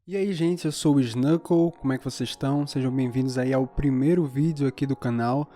E aí, gente, eu sou o Snuckle, como é que vocês estão? Sejam bem-vindos aí ao primeiro vídeo aqui do canal.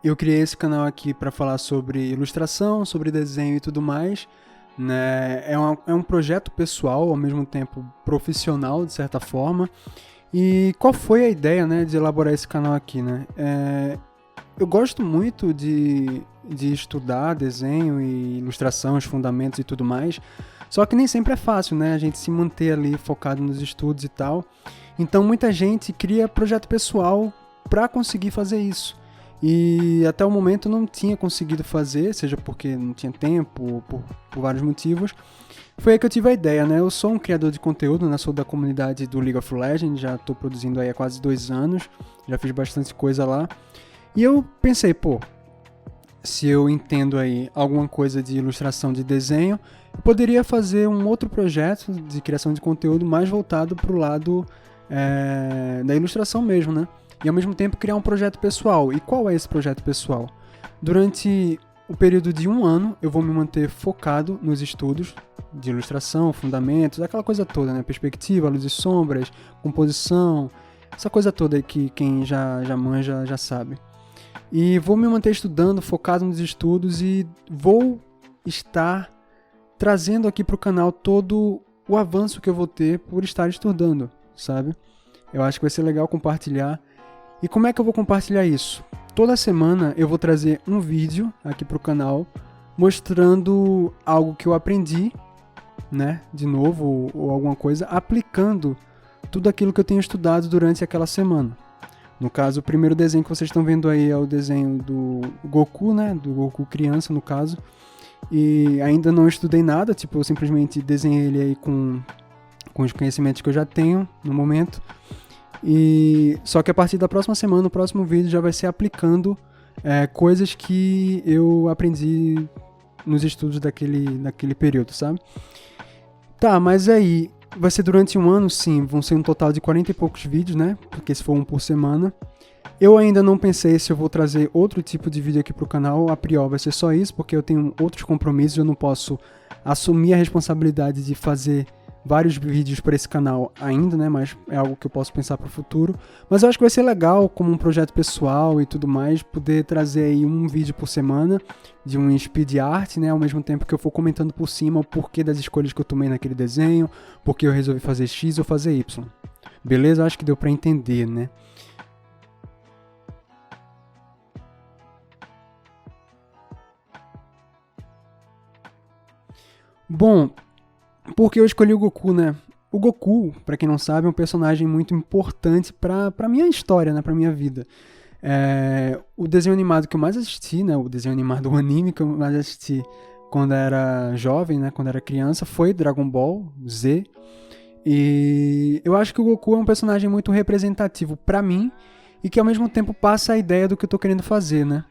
Eu criei esse canal aqui para falar sobre ilustração, sobre desenho e tudo mais, né? É um projeto pessoal, ao mesmo tempo profissional, de certa forma. E qual foi a ideia, né, de elaborar esse canal aqui, né? Eu gosto muito de estudar desenho e ilustração, os fundamentos e tudo mais, só que nem sempre é fácil, né? A gente se manter ali focado nos estudos e tal. Então muita gente cria projeto pessoal para conseguir fazer isso. E até o momento não tinha conseguido fazer, seja porque não tinha tempo ou por vários motivos. Foi aí que eu tive a ideia, né? Eu sou um criador de conteúdo, né? Sou da comunidade do League of Legends, já estou produzindo aí há quase 2 anos, já fiz bastante coisa lá. E eu pensei, se eu entendo aí alguma coisa de ilustração de desenho, eu poderia fazer um outro projeto de criação de conteúdo mais voltado para o lado da ilustração mesmo, né? E ao mesmo tempo criar um projeto pessoal. E qual é esse projeto pessoal? Durante o período de 1 ano, eu vou me manter focado nos estudos de ilustração, fundamentos, aquela coisa toda, né? Perspectiva, luz e sombras, composição, essa coisa toda aí que quem já manja já sabe. E vou me manter estudando, focado nos estudos e vou estar trazendo aqui para o canal todo o avanço que eu vou ter por estar estudando, sabe? Eu acho que vai ser legal compartilhar. E como é que eu vou compartilhar isso? Toda semana eu vou trazer um vídeo aqui para o canal mostrando algo que eu aprendi, né? De novo, ou alguma coisa, aplicando tudo aquilo que eu tenho estudado durante aquela semana. No caso, o primeiro desenho que vocês estão vendo aí é o desenho do Goku, né? Do Goku criança, no caso. E ainda não estudei nada, tipo, eu simplesmente desenhei ele aí com os conhecimentos que eu já tenho no momento. E só que a partir da próxima semana, o próximo vídeo já vai ser aplicando coisas que eu aprendi nos estudos daquele período, sabe? Tá, mas aí, vai ser durante 1 ano, sim, vão ser um total de 40 e poucos vídeos, né? Porque se for um por semana. Eu ainda não pensei se eu vou trazer outro tipo de vídeo aqui pro canal, a priori vai ser só isso, porque eu tenho outros compromissos, eu não posso assumir a responsabilidade de fazer vários vídeos para esse canal ainda, né? Mas é algo que eu posso pensar para o futuro. Mas eu acho que vai ser legal, como um projeto pessoal e tudo mais, poder trazer aí um vídeo por semana de um speed art, né? Ao mesmo tempo que eu for comentando por cima o porquê das escolhas que eu tomei naquele desenho, porque eu resolvi fazer X ou fazer Y. Beleza? Eu acho que deu para entender, né? Bom, por que eu escolhi o Goku, né? O Goku, pra quem não sabe, é um personagem muito importante pra minha história, né? Pra minha vida. O desenho animado que eu mais assisti, né? O desenho animado, o anime que eu mais assisti quando era jovem, né? Quando era criança, foi Dragon Ball Z. E eu acho que o Goku é um personagem muito representativo pra mim e que ao mesmo tempo passa a ideia do que eu tô querendo fazer, né?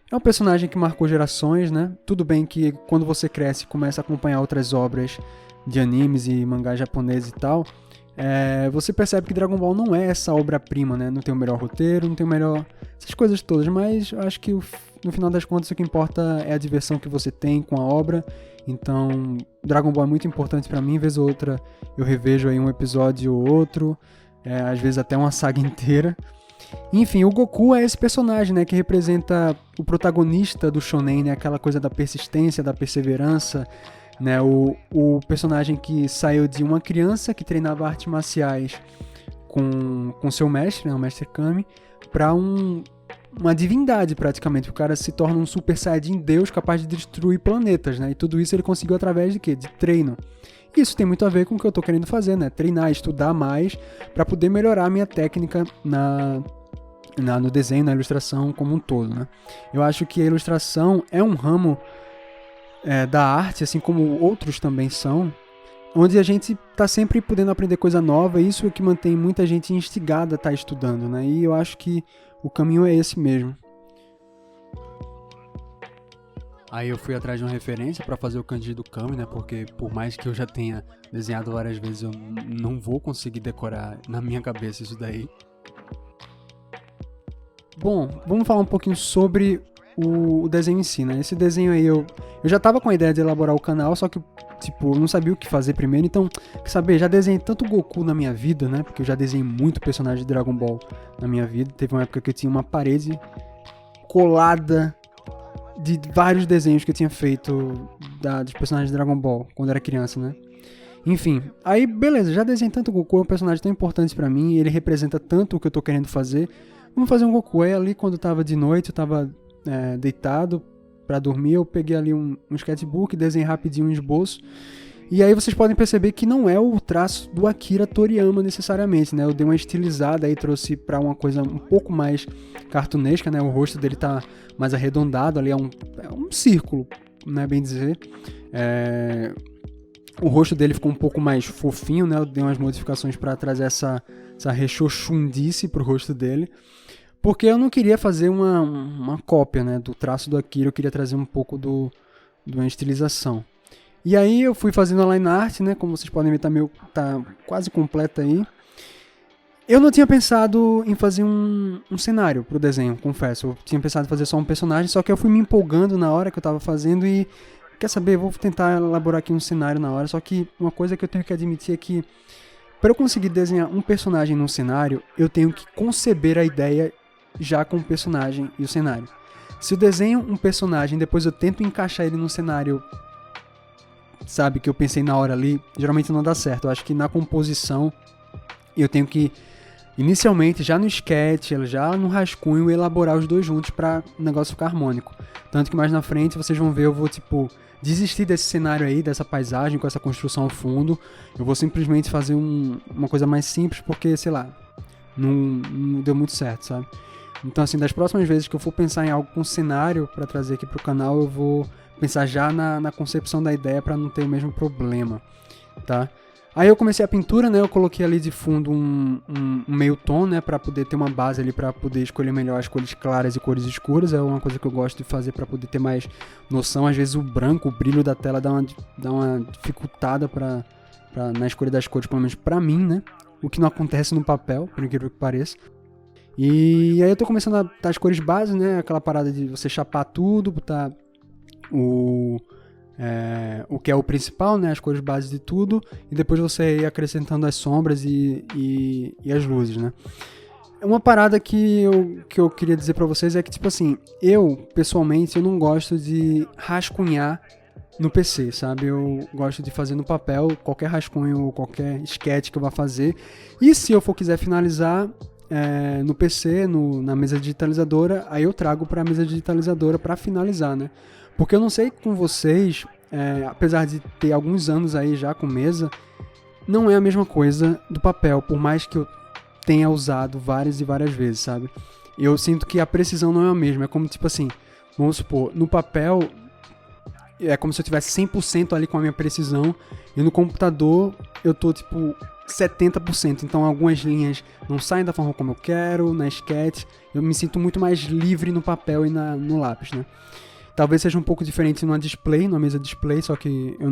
É um personagem que marcou gerações, né? Tudo bem que quando você cresce e começa a acompanhar outras obras de animes e mangás japoneses e tal, você percebe que Dragon Ball não é essa obra-prima, né? Não tem o melhor roteiro, não tem o melhor... essas coisas todas, mas eu acho que no final das contas o que importa é a diversão que você tem com a obra. Então, Dragon Ball é muito importante pra mim, vez ou outra eu revejo aí um episódio ou outro, às vezes até uma saga inteira. Enfim, o Goku é esse personagem, né, que representa o protagonista do shonen, né, aquela coisa da persistência, da perseverança, né, o personagem que saiu de uma criança que treinava artes marciais com seu mestre, né, o Mestre Kami, para uma divindade praticamente. O cara se torna um Super Saiyajin Deus capaz de destruir planetas, né, e tudo isso ele conseguiu através de quê? De treino. Isso tem muito a ver com o que eu tô querendo fazer, né, treinar, estudar mais para poder melhorar a minha técnica no desenho, na ilustração como um todo, né? Eu acho que a ilustração é um ramo da arte, assim como outros também são, onde a gente está sempre podendo aprender coisa nova, e isso é o que mantém muita gente instigada a estar estudando, né? E eu acho que o caminho é esse mesmo. Aí eu fui atrás de uma referência para fazer o kanji do Kami, né? Porque por mais que eu já tenha desenhado várias vezes, eu não vou conseguir decorar na minha cabeça isso daí. Bom, vamos falar um pouquinho sobre o desenho em si, né? Esse desenho aí eu já tava com a ideia de elaborar o canal, só que tipo, eu não sabia o que fazer primeiro, então, quer saber, já desenhei tanto Goku na minha vida, né, porque eu já desenhei muito personagem de Dragon Ball na minha vida. Teve uma época que eu tinha uma parede colada de vários desenhos que eu tinha feito dos personagens de Dragon Ball quando eu era criança, né. Enfim, aí beleza, já desenhei tanto Goku, é um personagem tão importante pra mim, ele representa tanto o que eu tô querendo fazer. Vamos fazer um Goku. Aí ali quando tava de noite, eu tava deitado pra dormir, eu peguei ali um sketchbook, desenhei rapidinho um esboço. E aí vocês podem perceber que não é o traço do Akira Toriyama necessariamente, né? Eu dei uma estilizada aí, trouxe pra uma coisa um pouco mais cartunesca, né? O rosto dele tá mais arredondado, ali é um círculo, né? Bem dizer. O rosto dele ficou um pouco mais fofinho, né? Eu dei umas modificações pra trazer essa rechochundice pro rosto dele. Porque eu não queria fazer uma cópia, né, do traço do Akira, eu queria trazer um pouco de uma estilização. E aí eu fui fazendo a line art, né, como vocês podem ver, tá quase completa aí. Eu não tinha pensado em fazer um cenário pro desenho, confesso. Eu tinha pensado em fazer só um personagem, só que eu fui me empolgando na hora que eu tava fazendo e, quer saber, eu vou tentar elaborar aqui um cenário na hora. Só que uma coisa que eu tenho que admitir é que, para eu conseguir desenhar um personagem num cenário, eu tenho que conceber a ideia já com o personagem e o cenário. Se eu desenho um personagem, depois eu tento encaixar ele num cenário, sabe, que eu pensei na hora ali, geralmente não dá certo. Eu acho que na composição eu tenho que, inicialmente, já no sketch, já no rascunho, elaborar os dois juntos para o negócio ficar harmônico. Tanto que mais na frente vocês vão ver, eu vou tipo desistir desse cenário aí, dessa paisagem com essa construção ao fundo. Eu vou simplesmente fazer uma coisa mais simples porque, sei lá, não deu muito certo, sabe? Então, assim, das próximas vezes que eu for pensar em algo com cenário para trazer aqui pro canal, eu vou pensar já na concepção da ideia para não ter o mesmo problema, tá? Aí eu comecei a pintura, né? Eu coloquei ali de fundo um meio tom, né? Para poder ter uma base ali, para poder escolher melhor as cores claras e cores escuras. É uma coisa que eu gosto de fazer para poder ter mais noção. Às vezes o branco, o brilho da tela dá uma dificultada na escolha das cores, pelo menos para mim, né? O que não acontece no papel, por incrível que pareça. E aí eu tô começando a botar as cores base, né? Aquela parada de você chapar tudo, botar o que é o principal, né? As cores base de tudo. E depois você ir acrescentando as sombras e as luzes, né? Uma parada que eu queria dizer pra vocês é que, tipo assim, eu, pessoalmente, eu não gosto de rascunhar no PC, sabe? Eu gosto de fazer no papel qualquer rascunho, qualquer sketch que eu vá fazer. E se eu for quiser finalizar no PC, na mesa digitalizadora, aí eu trago para a mesa digitalizadora para finalizar, né? Porque eu não sei com vocês, apesar de ter alguns anos aí já com mesa, não é a mesma coisa do papel, por mais que eu tenha usado várias e várias vezes, sabe? Eu sinto que a precisão não é a mesma, é como tipo assim, vamos supor, no papel é como se eu tivesse 100% ali com a minha precisão, e no computador eu tô tipo 70%, então algumas linhas não saem da forma como eu quero, na sketch, eu me sinto muito mais livre no papel e no lápis, né? Talvez seja um pouco diferente numa mesa display, só que eu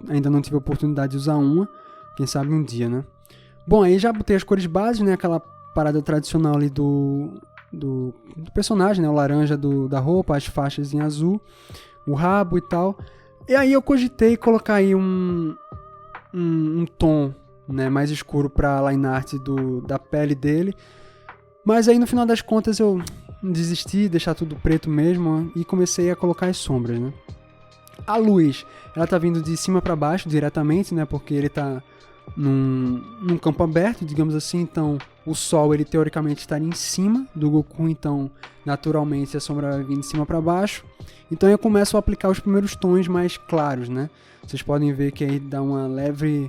ainda não tive a oportunidade de usar uma, quem sabe um dia, né? Bom, aí já botei as cores bases, né? Aquela parada tradicional ali do personagem, né? O laranja da roupa, as faixas em azul, o rabo e tal. E aí eu cogitei colocar aí um tom, né, mais escuro pra line art da pele dele. Mas aí no final das contas eu desisti, deixar tudo preto mesmo, e comecei a colocar as sombras, né? A luz, ela tá vindo de cima pra baixo diretamente, né? Porque ele tá num campo aberto, digamos assim, então o sol, ele teoricamente estaria em cima do Goku, então naturalmente a sombra vai vir de cima pra baixo. Então eu começo a aplicar os primeiros tons mais claros, né? Vocês podem ver que aí dá uma leve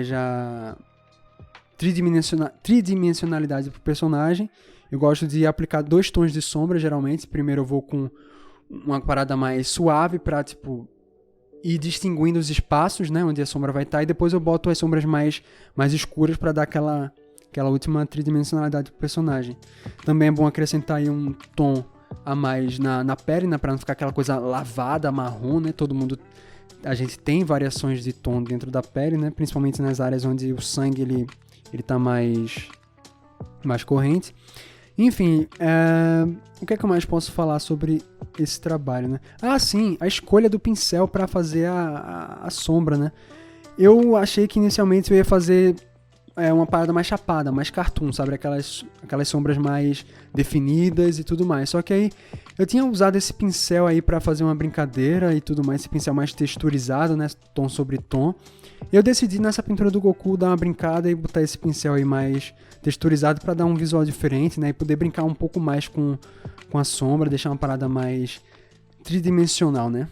já tridimensionalidade pro personagem. Eu gosto de aplicar 2 tons de sombra, geralmente. Primeiro eu vou com uma parada mais suave pra, tipo, ir distinguindo os espaços, né, onde a sombra vai estar, e depois eu boto as sombras mais escuras para dar aquela última tridimensionalidade pro personagem. Também é bom acrescentar aí um tom a mais na pele, né, para não ficar aquela coisa lavada, marrom, né? A gente tem variações de tom dentro da pele, né, principalmente nas áreas onde o sangue ele tá mais corrente. Enfim, o que é que eu mais posso falar sobre esse trabalho, né? Ah, sim, a escolha do pincel para fazer a sombra, né? Eu achei que inicialmente eu ia fazer uma parada mais chapada, mais cartoon, sabe? Aquelas sombras mais definidas e tudo mais. Só que aí eu tinha usado esse pincel aí pra fazer uma brincadeira e tudo mais, esse pincel mais texturizado, né? Tom sobre tom. E eu decidi nessa pintura do Goku dar uma brincada e botar esse pincel aí mais texturizado pra dar um visual diferente, né? E poder brincar um pouco mais com a sombra, deixar uma parada mais tridimensional, né?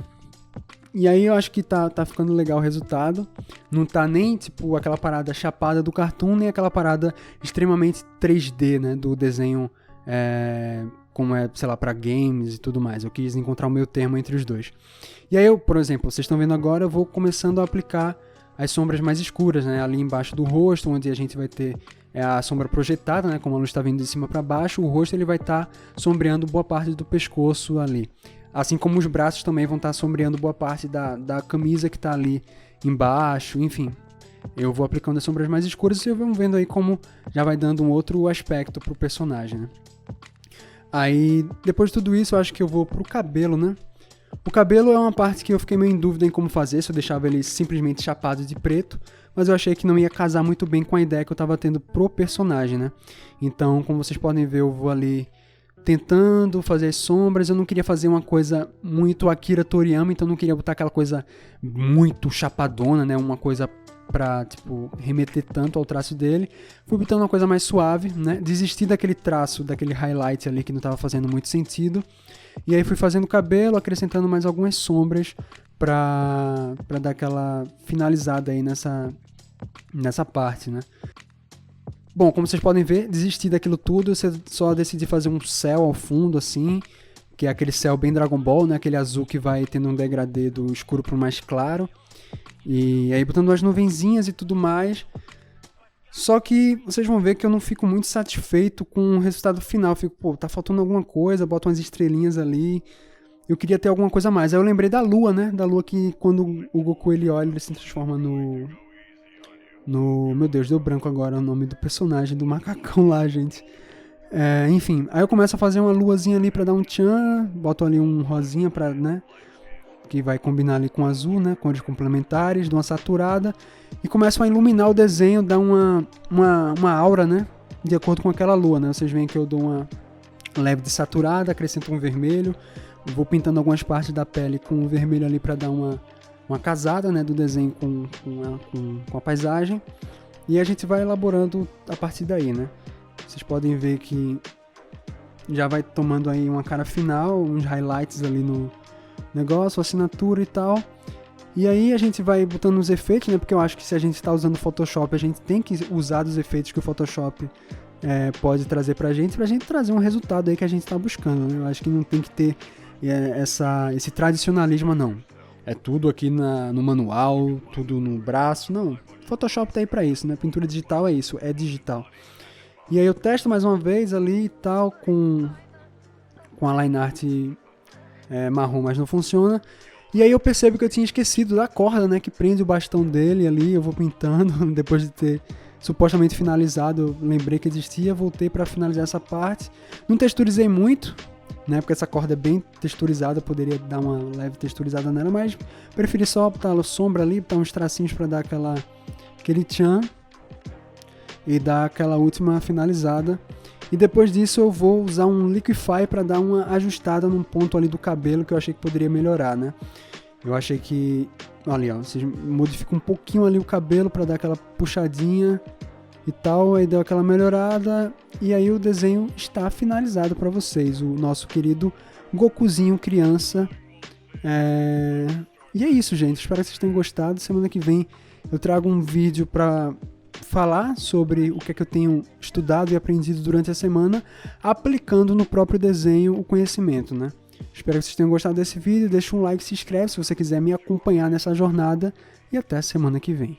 E aí eu acho que tá ficando legal o resultado. Não tá nem, tipo, aquela parada chapada do cartoon, nem aquela parada extremamente 3D, né? Do desenho, como sei lá, pra games e tudo mais. Eu quis encontrar o meio termo entre os dois. E aí eu, por exemplo, vocês estão vendo agora, eu vou começando a aplicar as sombras mais escuras, né? Ali embaixo do rosto, onde a gente vai ter a sombra projetada, né? Como a luz está vindo de cima para baixo, o rosto ele vai estar sombreando boa parte do pescoço ali. Assim como os braços também vão estar sombreando boa parte da camisa que está ali embaixo, enfim. Eu vou aplicando as sombras mais escuras e vocês vão vendo aí como já vai dando um outro aspecto pro personagem, né? Aí, depois de tudo isso, eu acho que eu vou pro cabelo, né? O cabelo é uma parte que eu fiquei meio em dúvida em como fazer, se eu deixava ele simplesmente chapado de preto, mas eu achei que não ia casar muito bem com a ideia que eu estava tendo pro personagem, né? Então, como vocês podem ver, eu vou ali tentando fazer as sombras. Eu não queria fazer uma coisa muito Akira Toriyama, então não queria botar aquela coisa muito chapadona, né? Uma coisa pra, tipo, remeter tanto ao traço dele. Fui botando uma coisa mais suave, né? Desisti daquele traço, daquele highlight ali que não estava fazendo muito sentido. E aí fui fazendo o cabelo, acrescentando mais algumas sombras pra dar aquela finalizada aí nessa parte, né? Bom, como vocês podem ver, desisti daquilo tudo, eu só decidi fazer um céu ao fundo, assim, que é aquele céu bem Dragon Ball, né? Aquele azul que vai tendo um degradê do escuro pro mais claro. E aí botando umas nuvenzinhas e tudo mais. Só que vocês vão ver que eu não fico muito satisfeito com o resultado final. Eu fico, pô, tá faltando alguma coisa, boto umas estrelinhas ali. Eu queria ter alguma coisa a mais. Aí eu lembrei da lua, né? Da lua que quando o Goku ele olha, ele se transforma no... Meu Deus, deu branco agora o nome do personagem, do macacão lá, gente. Enfim, aí eu começo a fazer uma luazinha ali pra dar um tchan. Boto ali um rosinha pra, né? Que vai combinar ali com azul, né? Cores complementares, dou uma saturada. E começo a iluminar o desenho, dar uma aura, né? De acordo com aquela lua, né? Vocês veem que eu dou uma leve de saturada, acrescento um vermelho. Vou pintando algumas partes da pele com o vermelho ali pra dar uma casada, né, do desenho com a paisagem, e a gente vai elaborando a partir daí, né? Vocês podem ver que já vai tomando aí uma cara final, uns highlights ali no negócio, assinatura e tal, e aí a gente vai botando os efeitos, né? Porque eu acho que se a gente está usando o Photoshop, a gente tem que usar os efeitos que o Photoshop pode trazer pra gente trazer um resultado aí que a gente está buscando, né? Eu acho que não tem que ter esse tradicionalismo, não. É tudo aqui no manual, tudo no braço. Não, Photoshop tá aí pra isso, né? Pintura digital é isso, é digital. E aí eu testo mais uma vez ali e tal, com a line art marrom, mas não funciona. E aí eu percebo que eu tinha esquecido da corda, né? Que prende o bastão dele ali, eu vou pintando. Depois de ter supostamente finalizado, eu lembrei que existia, voltei pra finalizar essa parte. Não texturizei muito, né, porque essa corda é bem texturizada, poderia dar uma leve texturizada nela, mas preferi só botar a sombra ali, botar uns tracinhos para dar aquele tchan e dar aquela última finalizada. E depois disso eu vou usar um Liquify para dar uma ajustada num ponto ali do cabelo que eu achei que poderia melhorar, né? Eu achei que, olha, vocês modificam um pouquinho ali o cabelo para dar aquela puxadinha e tal, aí deu aquela melhorada e aí o desenho está finalizado para vocês, o nosso querido Gokuzinho criança. E é isso, gente, espero que vocês tenham gostado. Semana que vem eu trago um vídeo para falar sobre o que é que eu tenho estudado e aprendido durante a semana, aplicando no próprio desenho o conhecimento, né? Espero que vocês tenham gostado desse vídeo, deixa um like, se inscreve se você quiser me acompanhar nessa jornada e até semana que vem.